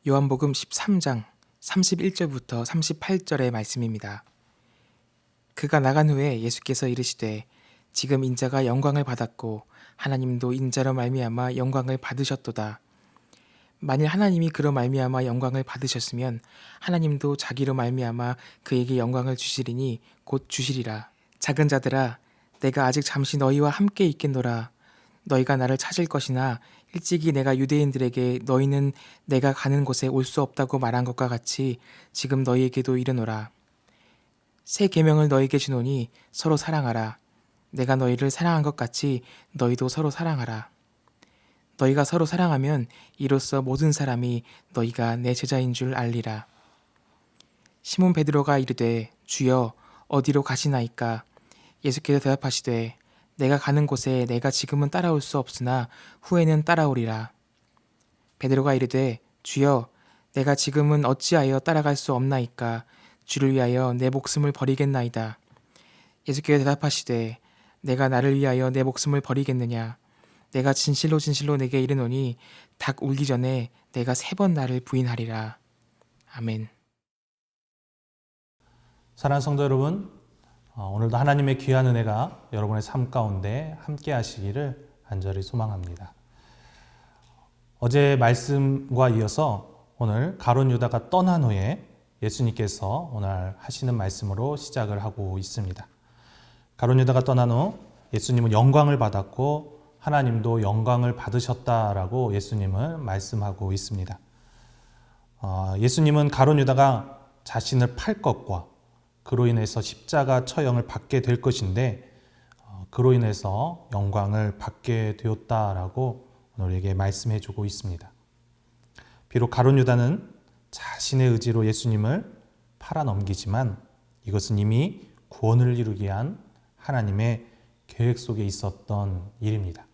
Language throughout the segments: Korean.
요한복음 13장 31절부터 38절의 말씀입니다. 그가 나간 후에 예수께서 이르시되 지금 인자가 영광을 받았고 하나님도 인자로 말미암아 영광을 받으셨도다. 만일 하나님이 그로 말미암아 영광을 받으셨으면 하나님도 자기로 말미암아 그에게 영광을 주시리니 곧 주시리라. 작은 자들아, 내가 아직 잠시 너희와 함께 있겠노라. 너희가 나를 찾을 것이나 일찍이 내가 유대인들에게 너희는 내가 가는 곳에 올 수 없다고 말한 것과 같이 지금 너희에게도 이르노라. 새 계명을 너희에게 주노니 서로 사랑하라. 내가 너희를 사랑한 것 같이 너희도 서로 사랑하라. 너희가 서로 사랑하면 이로써 모든 사람이 너희가 내 제자인 줄 알리라. 시몬 베드로가 이르되 주여 어디로 가시나이까? 예수께서 대답하시되 내가 가는 곳에 내가 지금은 따라올 수 없으나 후에는 따라오리라. 베드로가 이르되 주여 내가 지금은 어찌하여 따라갈 수 없나이까? 주를 위하여 내 목숨을 버리겠나이다. 예수께서 대답하시되 내가 나를 위하여 내 목숨을 버리겠느냐? 내가 진실로 진실로 내게 이르노니 닭 울기 전에 내가 3번 나를 부인하리라. 아멘. 사랑하는 성도 여러분, 오늘도 하나님의 귀한 은혜가 여러분의 삶 가운데 함께 하시기를 간절히 소망합니다. 어제 말씀과 이어서 오늘 가룟 유다가 떠난 후에 예수님께서 오늘 하시는 말씀으로 시작을 하고 있습니다. 가룟 유다가 떠난 후 예수님은 영광을 받았고 하나님도 영광을 받으셨다라고 예수님은 말씀하고 있습니다. 예수님은 가룟 유다가 자신을 팔 것과 그로 인해서 십자가 처형을 받게 될 것인데 그로 인해서 영광을 받게 되었다라고 우리에게 말씀해 주고 있습니다. 비록 가룟 유다는 자신의 의지로 예수님을 팔아넘기지만 이것은 이미 구원을 이루기 위한 하나님의 계획 속에 있었던 일입니다.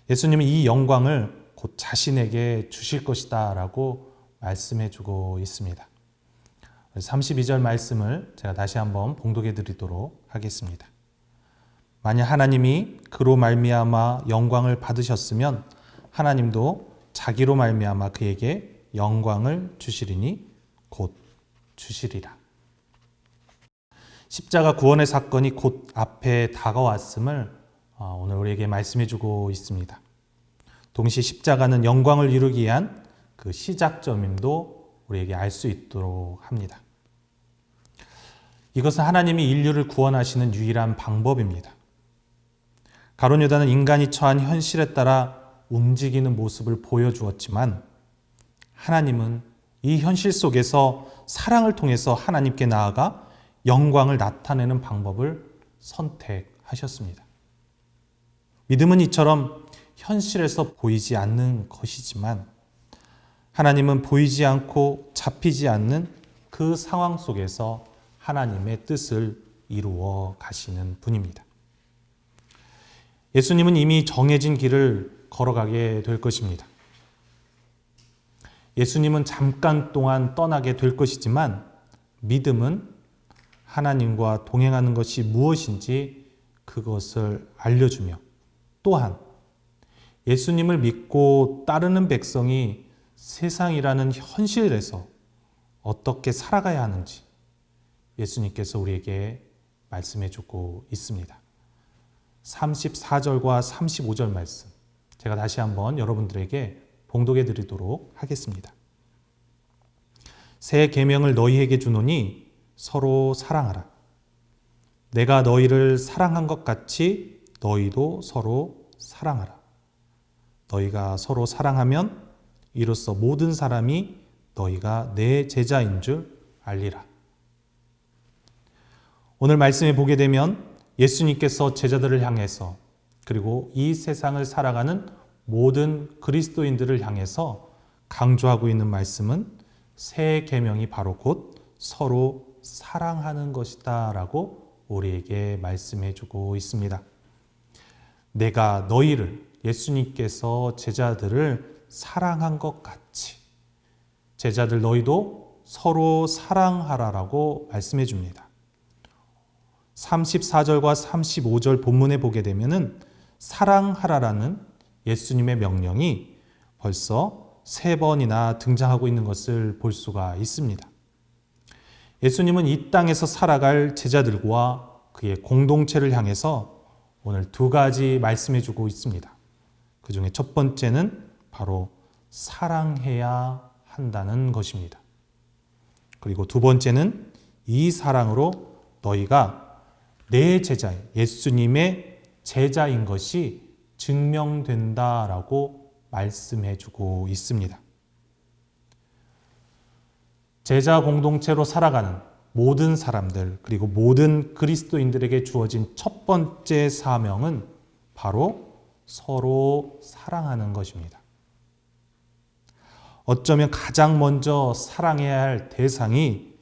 예수님은 이 영광을 곧 자신에게 주실 것이다 라고 말씀해 주고 있습니다. 32절 말씀을 제가 다시 한번 봉독해 드리도록 하겠습니다. 만약 하나님이 그로 말미암아 영광을 받으셨으면 하나님도 자기로 말미암아 그에게 영광을 주시리니 곧 주시리라. 십자가 구원의 사건이 곧 앞에 다가왔음을 오늘 우리에게 말씀해 주고 있습니다. 동시에 십자가는 영광을 이루기 위한 그 시작점임도 우리에게 알 수 있도록 합니다. 이것은 하나님이 인류를 구원하시는 유일한 방법입니다. 가룟 유다는 인간이 처한 현실에 따라 움직이는 모습을 보여주었지만 하나님은 이 현실 속에서 사랑을 통해서 하나님께 나아가 영광을 나타내는 방법을 선택하셨습니다. 믿음은 이처럼 현실에서 보이지 않는 것이지만 하나님은 보이지 않고 잡히지 않는 그 상황 속에서 하나님의 뜻을 이루어 가시는 분입니다. 예수님은 이미 정해진 길을 걸어가게 될 것입니다. 예수님은 잠깐 동안 떠나게 될 것이지만 믿음은 하나님과 동행하는 것이 무엇인지 그것을 알려주며 또한 예수님을 믿고 따르는 백성이 세상이라는 현실에서 어떻게 살아가야 하는지 예수님께서 우리에게 말씀해 주고 있습니다. 34절과 35절 말씀 제가 다시 한번 여러분들에게 봉독해 드리도록 하겠습니다. 새 계명을 너희에게 주노니 서로 사랑하라. 내가 너희를 사랑한 것 같이 너희도 서로 사랑하라. 너희가 서로 사랑하면 이로써 모든 사람이 너희가 내 제자인 줄 알리라. 오늘 말씀에 보게 되면 예수님께서 제자들을 향해서 그리고 이 세상을 살아가는 모든 그리스도인들을 향해서 강조하고 있는 말씀은 새 계명이 바로 곧 서로 사랑하는 것이다 라고 우리에게 말씀해 주고 있습니다. 내가 너희를 예수님께서 제자들을 사랑한 것 같이 제자들 너희도 서로 사랑하라라고 말씀해 줍니다. 34절과 35절 본문에 보게 되면은 사랑하라라는 예수님의 명령이 벌써 3번이나 등장하고 있는 것을 볼 수가 있습니다. 예수님은 이 땅에서 살아갈 제자들과 그의 공동체를 향해서 오늘 2가지 말씀해 주고 있습니다. 그 중에 첫 번째는 바로 사랑해야 한다는 것입니다. 그리고 2번째는 이 사랑으로 너희가 내 제자인 예수님의 제자인 것이 증명된다라고 말씀해 주고 있습니다. 제자 공동체로 살아가는 모든 사람들 그리고 모든 그리스도인들에게 주어진 첫 번째 사명은 바로 서로 사랑하는 것입니다. 어쩌면 가장 먼저 사랑해야 할 대상이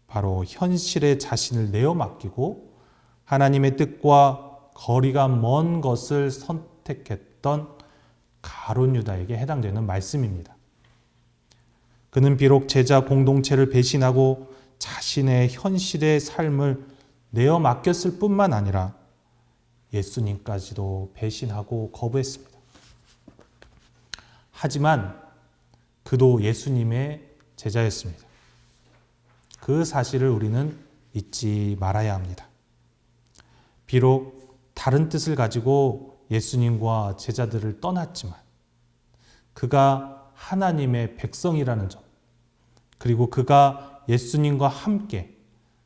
바로 현실의 자신을 내어 맡기고 하나님의 뜻과 거리가 먼 것을 선택했던 가룟 유다에게 해당되는 말씀입니다. 그는 비록 제자 공동체를 배신하고 자신의 현실의 삶을 내어 맡겼을 뿐만 아니라 예수님까지도 배신하고 거부했습니다. 하지만 그도 예수님의 제자였습니다. 그 사실을 우리는 잊지 말아야 합니다. 비록 다른 뜻을 가지고 예수님과 제자들을 떠났지만 그가 하나님의 백성이라는 점, 그리고 그가 예수님과 함께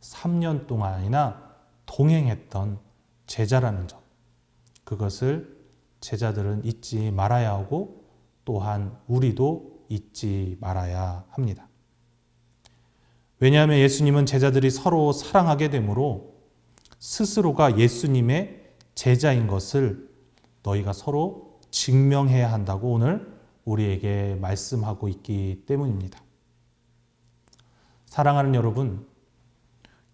3년 동안이나 동행했던 제자라는 점, 그것을 제자들은 잊지 말아야 하고 또한 우리도 잊지 말아야 합니다. 왜냐하면 예수님은 제자들이 서로 사랑하게 되므로 스스로가 예수님의 제자인 것을 너희가 서로 증명해야 한다고 오늘 우리에게 말씀하고 있기 때문입니다. 사랑하는 여러분,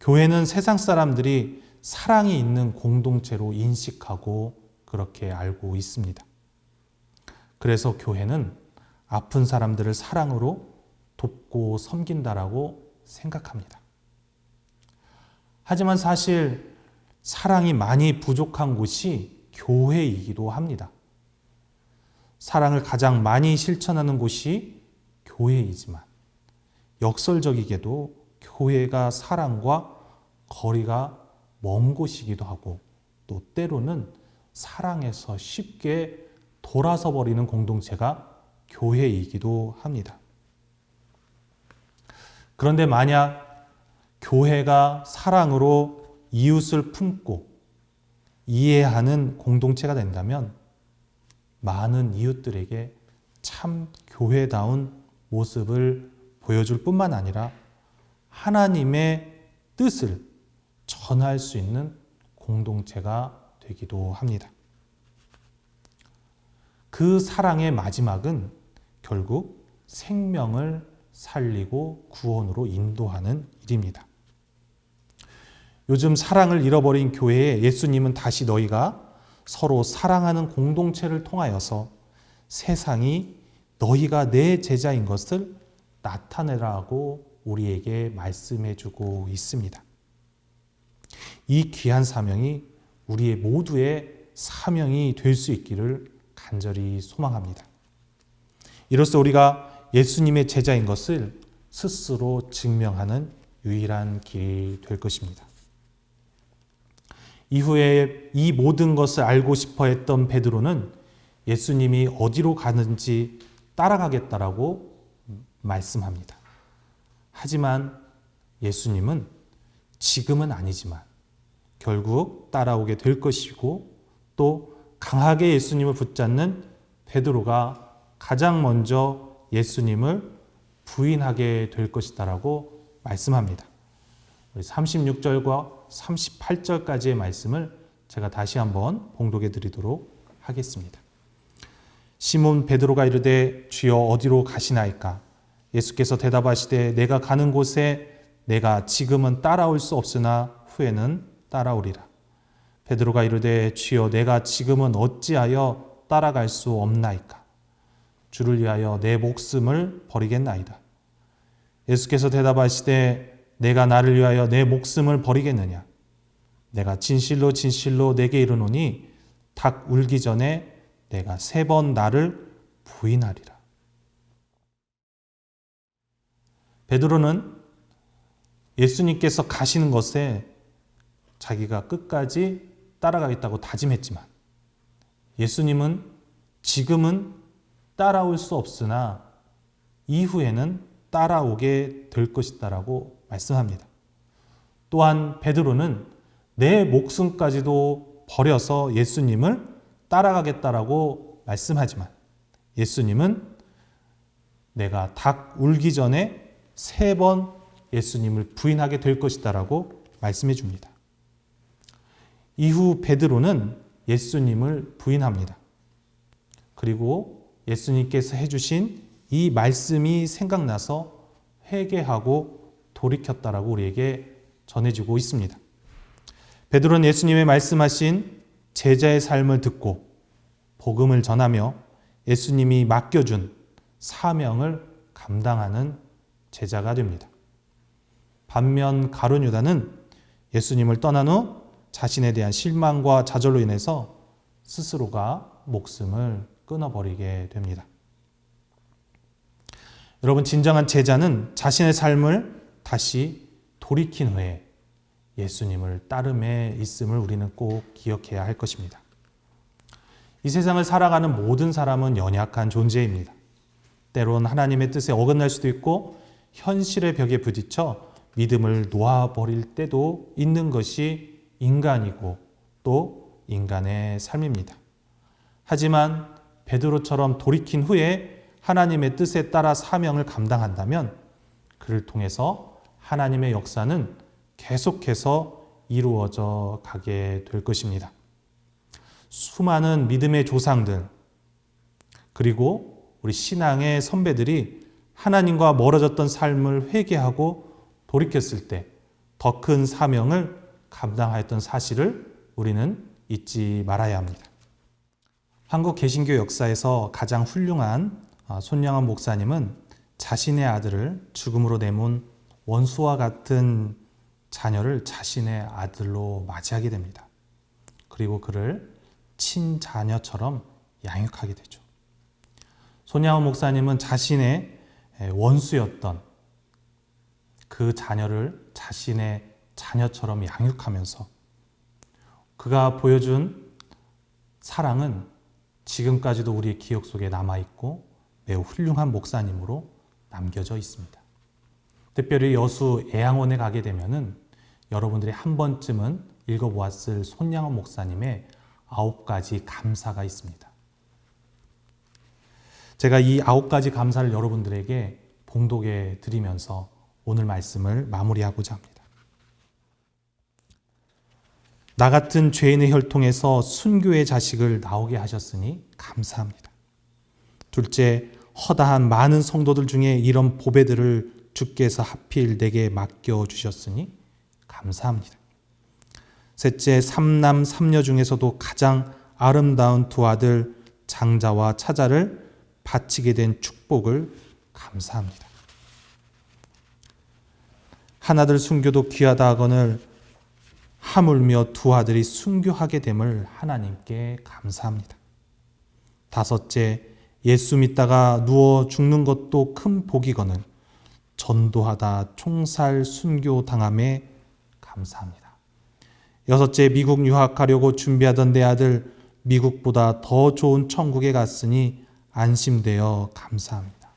교회는 세상 사람들이 사랑이 있는 공동체로 인식하고 그렇게 알고 있습니다. 그래서 교회는 아픈 사람들을 사랑으로 돕고 섬긴다라고 생각합니다. 하지만 사실 사랑이 많이 부족한 곳이 교회이기도 합니다. 사랑을 가장 많이 실천하는 곳이 교회이지만 역설적이게도 교회가 사랑과 거리가 먼 곳이기도 하고 또 때로는 사랑에서 쉽게 돌아서 버리는 공동체가 교회이기도 합니다. 그런데 만약 교회가 사랑으로 이웃을 품고 이해하는 공동체가 된다면 많은 이웃들에게 참 교회다운 모습을 보여줄 뿐만 아니라 하나님의 뜻을 전할 수 있는 공동체가 되기도 합니다. 그 사랑의 마지막은 결국 생명을 살리고 구원으로 인도하는 일입니다. 요즘 사랑을 잃어버린 교회에 예수님은 다시 너희가 서로 사랑하는 공동체를 통하여서 세상이 너희가 내 제자인 것을 나타내라고 우리에게 말씀해 주고 있습니다. 이 귀한 사명이 우리의 모두의 사명이 될 수 있기를 간절히 소망합니다. 이로써 우리가 예수님의 제자인 것을 스스로 증명하는 유일한 길이 될 것입니다. 이후에 이 모든 것을 알고 싶어 했던 베드로는 예수님이 어디로 가는지 따라가겠다라고 말씀합니다. 하지만 예수님은 지금은 아니지만 결국 따라오게 될 것이고 또 강하게 예수님을 붙잡는 베드로가 가장 먼저 예수님을 부인하게 될 것이다라고 말씀합니다. 36절과 38절까지의 말씀을 제가 다시 한번 봉독해 드리도록 하겠습니다. 시몬 베드로가 이르되 주여 어디로 가시나이까? 예수께서 대답하시되 내가 가는 곳에 내가 지금은 따라올 수 없으나 후에는 따라오리라. 베드로가 이르되 주여 내가 지금은 어찌하여 따라갈 수 없나이까? 주를 위하여 내 목숨을 버리겠나이다. 예수께서 대답하시되 내가 나를 위하여 내 목숨을 버리겠느냐? 내가 진실로 진실로 내게 이르노니 닭 울기 전에 내가 3번 나를 부인하리라. 베드로는 예수님께서 가시는 것에 자기가 끝까지 따라가겠다고 다짐했지만 예수님은 지금은 따라올 수 없으나 이후에는 따라오게 될 것이다라고 말씀합니다. 또한 베드로는 내 목숨까지도 버려서 예수님을 따라가겠다라고 말씀하지만 예수님은 내가 닭 울기 전에 3번 예수님을 부인하게 될 것이다라고 말씀해 줍니다. 이후 베드로는 예수님을 부인합니다. 그리고 예수님께서 해주신 이 말씀이 생각나서 회개하고 돌이켰다라고 우리에게 전해지고 있습니다. 베드로는 예수님의 말씀하신 제자의 삶을 듣고 복음을 전하며 예수님이 맡겨준 사명을 감당하는 제자가 됩니다. 반면 가룟 유다는 예수님을 떠난 후 자신에 대한 실망과 좌절로 인해서 스스로가 목숨을 끊어버리게 됩니다. 여러분, 진정한 제자는 자신의 삶을 다시 돌이킨 후에 예수님을 따름에 있음을 우리는 꼭 기억해야 할 것입니다. 이 세상을 살아가는 모든 사람은 연약한 존재입니다. 때론 하나님의 뜻에 어긋날 수도 있고 현실의 벽에 부딪혀 믿음을 놓아버릴 때도 있는 것이 인간이고 또 인간의 삶입니다. 하지만 베드로처럼 돌이킨 후에 하나님의 뜻에 따라 사명을 감당한다면 그를 통해서 하나님의 역사는 계속해서 이루어져 가게 될 것입니다. 수많은 믿음의 조상들 그리고 우리 신앙의 선배들이 하나님과 멀어졌던 삶을 회개하고 돌이켰을 때 더 큰 사명을 감당하였던 사실을 우리는 잊지 말아야 합니다. 한국 개신교 역사에서 가장 훌륭한 손양원 목사님은 자신의 아들을 죽음으로 내몬 원수와 같은 자녀를 자신의 아들로 맞이하게 됩니다. 그리고 그를 친자녀처럼 양육하게 되죠. 손양원 목사님은 자신의 원수였던 그 자녀를 자신의 자녀처럼 양육하면서 그가 보여준 사랑은 지금까지도 우리의 기억 속에 남아있고 매우 훌륭한 목사님으로 남겨져 있습니다. 특별히 여수 애양원에 가게 되면은 여러분들이 한 번쯤은 읽어보았을 손양원 목사님의 9가지 감사가 있습니다. 제가 이 9가지 감사를 여러분들에게 봉독해 드리면서 오늘 말씀을 마무리하고자 합니다. 나 같은 죄인의 혈통에서 순교의 자식을 나오게 하셨으니 감사합니다. 둘째, 허다한 많은 성도들 중에 이런 보배들을 주께서 하필 내게 맡겨주셨으니 감사합니다. 셋째, 3남 3녀 중에서도 가장 아름다운 2 아들 장자와 차자를 바치게 된 축복을 감사합니다. 하나들 순교도 귀하다 하거늘 하물며 2 아들이 순교하게 됨을 하나님께 감사합니다. 다섯째, 예수 믿다가 누워 죽는 것도 큰 복이거늘 전도하다 총살 순교 당함에 감사합니다. 여섯째, 미국 유학하려고 준비하던 내 아들 미국보다 더 좋은 천국에 갔으니 안심되어 감사합니다.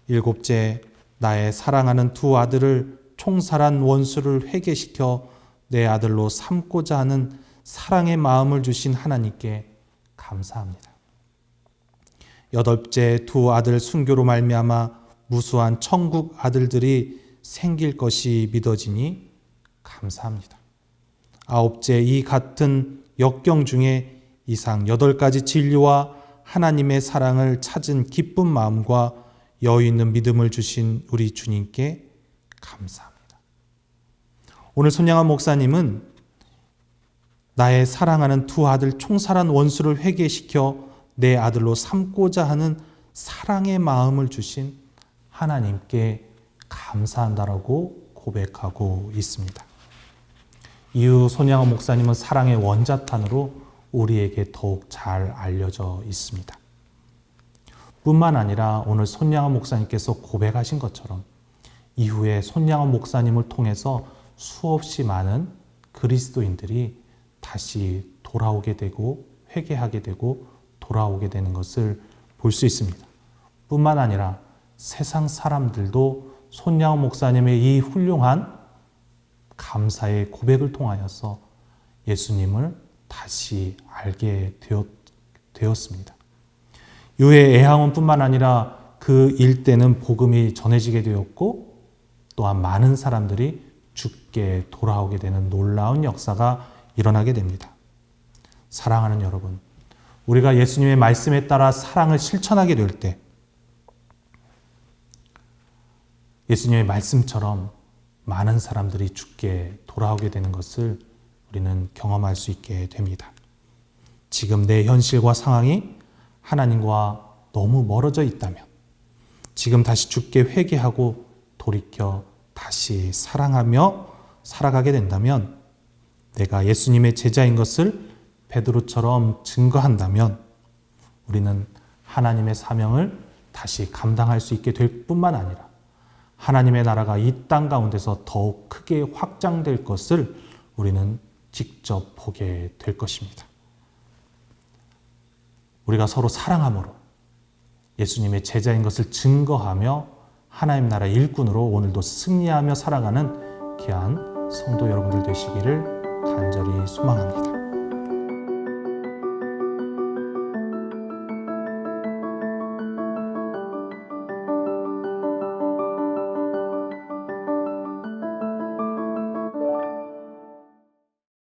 일곱째, 나의 사랑하는 2 아들을 총살한 원수를 회개시켜 내 아들로 삼고자 하는 사랑의 마음을 주신 하나님께 감사합니다. 여덟째, 2 아들 순교로 말미암아 무수한 천국 아들들이 생길 것이 믿어지니 감사합니다. 아홉째, 이 같은 역경 중에 이상 8가지 진리와 하나님의 사랑을 찾은 기쁜 마음과 여유 있는 믿음을 주신 우리 주님께 감사합니다. 오늘 손양원 목사님은 나의 사랑하는 2 아들 총살한 원수를 회개시켜 내 아들로 삼고자 하는 사랑의 마음을 주신 하나님께 감사한다라고 고백하고 있습니다. 이후 손양원 목사님은 사랑의 원자탄으로 우리에게 더욱 잘 알려져 있습니다. 뿐만 아니라 오늘 손양원 목사님께서 고백하신 것처럼 이후에 손양원 목사님을 통해서 수없이 많은 그리스도인들이 다시 돌아오게 되고 회개하게 되고 돌아오게 되는 것을 볼 수 있습니다. 뿐만 아니라 세상 사람들도 손양원 목사님의 이 훌륭한 감사의 고백을 통하여서 예수님을 다시 알게 되었습니다. 이후에 애항원뿐만 아니라 그 일대는 복음이 전해지게 되었고 또한 많은 사람들이 주께 돌아오게 되는 놀라운 역사가 일어나게 됩니다. 사랑하는 여러분, 우리가 예수님의 말씀에 따라 사랑을 실천하게 될 때 예수님의 말씀처럼 많은 사람들이 주께 돌아오게 되는 것을 우리는 경험할 수 있게 됩니다. 지금 내 현실과 상황이 하나님과 너무 멀어져 있다면 지금 다시 주께 회개하고 돌이켜 다시 사랑하며 살아가게 된다면 내가 예수님의 제자인 것을 베드로처럼 증거한다면 우리는 하나님의 사명을 다시 감당할 수 있게 될 뿐만 아니라 하나님의 나라가 이 땅 가운데서 더욱 크게 확장될 것을 우리는 직접 보게 될 것입니다. 우리가 서로 사랑함으로 예수님의 제자인 것을 증거하며 하나님 나라 일꾼으로 오늘도 승리하며 살아가는 귀한 성도 여러분들 되시기를 간절히 소망합니다.